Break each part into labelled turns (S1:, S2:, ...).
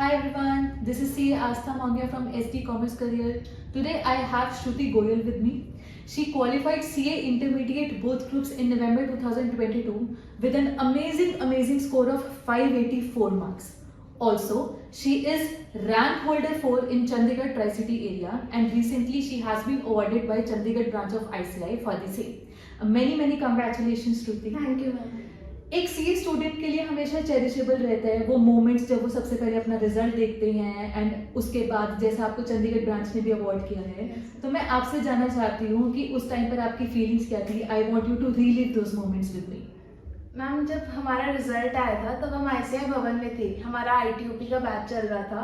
S1: Hi everyone, this is CA Astha Mongia from SD Commerce Career. Today I have Shruti Goyal with me. She qualified CA Intermediate both groups in November 2022 with an amazing score of 584 marks. Also, she is rank holder 4 in Chandigarh Tri-City area and recently she has been awarded by Chandigarh branch of ICI for the same. Many congratulations Shruti.
S2: Thank you ma'am.
S1: एक CA student के लिए हमेशा cherishable रहता है वो moments जब वो सबसे पहले अपना रिजल्ट देखते हैं एंड उसके बाद जैसे आपको चंडीगढ़ ब्रांच ने भी अवार्ड किया है। तो मैं आपसे जानना चाहती हूँ कि उस टाइम पर आपकी फीलिंग्स क्या थी। I want you to relive those moments with me.
S2: Ma'am जब हमारा रिजल्ट आया था तब हम ICI भवन में थे, हमारा ITUP का बैच चल रहा था।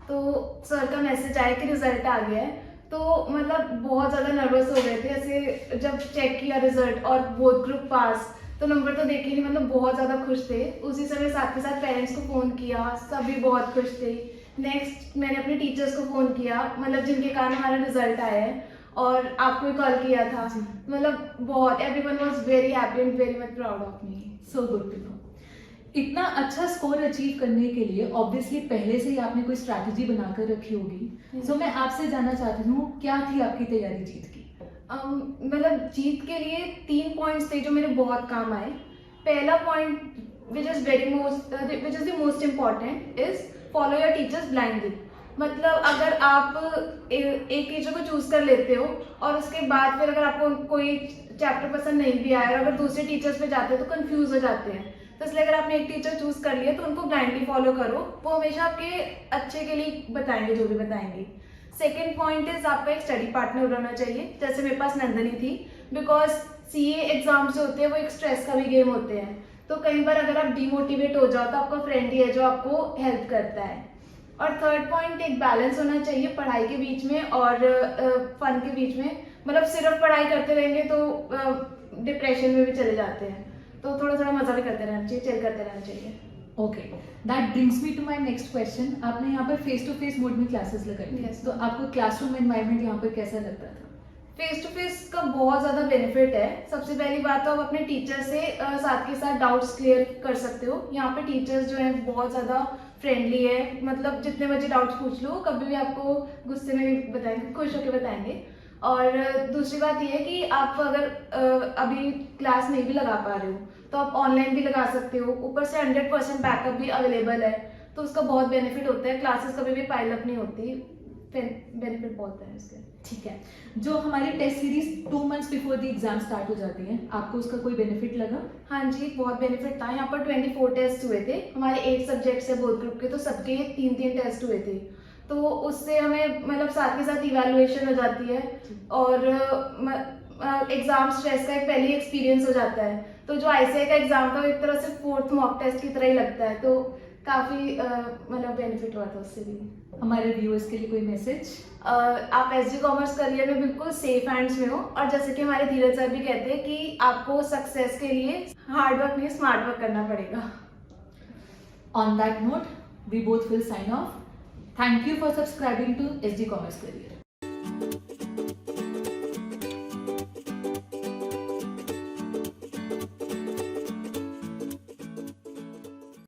S2: तो सर का मैसेज आया कि रिजल्ट आ गया है, तो मतलब बहुत ज़्यादा नर्वस हो गए थे। ऐसे जब चेक किया रिजल्ट और बोथ ग्रुप पास, तो नंबर तो देखे नहीं, मतलब बहुत ज़्यादा खुश थे। उसी समय साथ के साथ पेरेंट्स को फ़ोन किया, सभी बहुत खुश थे। नेक्स्ट मैंने अपने टीचर्स को फ़ोन किया, मतलब जिनके कारण हमारा रिजल्ट आया है, और आपको भी कॉल किया था। मतलब बहुत everyone was very happy and very much proud of me.
S1: So good to know. इतना अच्छा स्कोर अचीव करने के लिए ऑब्वियसली पहले से ही आपने कोई स्ट्रैटेजी बनाकर रखी होगी। सो मैं आपसे जानना चाहती हूँ क्या थी आपकी तैयारी जीत की।
S2: मतलब जीत के लिए 3 पॉइंट्स थे जो मेरे बहुत काम आए। पहला point which is the most important is follow your teachers blindly. मतलब अगर आप एक टीचर को चूज कर लेते हो और उसके बाद फिर अगर आपको कोई चैप्टर पसंद नहीं भी आया और अगर दूसरे टीचर्स पे जाते हो तो कंफ्यूज हो जाते हैं। तो इसलिए अगर आपने एक टीचर चूज कर लिया तो उनको ब्लाइंडली फॉलो करो, वो हमेशा आपके अच्छे के लिए बताएंगे जो भी बताएंगे। सेकेंड पॉइंट इज आपका एक स्टडी पार्टनर होना चाहिए, जैसे मेरे पास नंदनी थी। बिकॉज CA एग्जाम्स जो होते हैं वो एक स्ट्रेस का भी गेम होते हैं, तो कई बार अगर आप डिमोटिवेट हो जाओ तो आपका फ्रेंड ही है जो आपको हेल्प करता है। और थर्ड पॉइंट एक बैलेंस होना चाहिए पढ़ाई के बीच में और फन के बीच में। मतलब सिर्फ पढ़ाई करते रहेंगे तो डिप्रेशन में भी चले जाते हैं, तो थोड़ा मजा भी करते रहना चाहिए, चिल करते रहना चाहिए।
S1: Okay, that brings me to my next question. आपने यहाँ पर फेस टू फेस मोड में क्लासेस लगाई थी।
S2: Yes.
S1: तो आपको क्लासरूम एनवायरनमेंट यहाँ पर कैसा लगता था?
S2: फेस टू फेस का बहुत ज़्यादा बेनिफिट है। सबसे पहली बात तो आप अपने टीचर से साथ के साथ डाउट्स क्लियर कर सकते हो। यहाँ पे टीचर्स जो हैं बहुत ज़्यादा फ्रेंडली है, मतलब जितने बजे डाउट्स पूछ लो कभी भी आपको गुस्से में भी बताएंगे, खुश होकर बताएंगे। और दूसरी बात यह है कि आप अगर अभी क्लास नहीं भी लगा पा रहे हो तो आप ऑनलाइन भी लगा सकते हो। ऊपर से 100% बैकअप भी अवेलेबल है, तो उसका बहुत बेनिफिट होता है। क्लासेस कभी भी पाइल अप नहीं होती, बेनिफिट बहुत है इसके।
S1: ठीक है, जो हमारी test series 2 months before the exam start हो जाती है, आपको उसका कोई बेनिफिट लगा?
S2: हाँ जी, बहुत बेनिफिट था। यहाँ पर 24 टेस्ट हुए थे, हमारे 8 सब्जेक्ट्स है बोथ ग्रुप के, तो सबके 3 टेस्ट हुए थे। तो उससे हमें मतलब साथ के साथ इवैल्यूएशन हो जाती है और एग्जाम स्ट्रेस का एक पहली एक्सपीरियंस हो जाता है। तो जो ICI का एग्जाम था वो एक तरह से 4th मॉक टेस्ट की तरह ही लगता है, तो काफ़ी मतलब बेनिफिट हुआ था उससे भी।
S1: हमारे व्यूअर्स के लिए कोई मैसेज?
S2: आप SD कॉमर्स करियर में बिल्कुल सेफ हैंड्स में हो, और जैसे कि हमारे धीरज सर भी कहते हैं कि आपको सक्सेस के लिए हार्ड वर्क नहीं स्मार्ट वर्क करना पड़ेगा।
S1: On that note, we both will sign off. Thank you for subscribing to SD Commerce Career.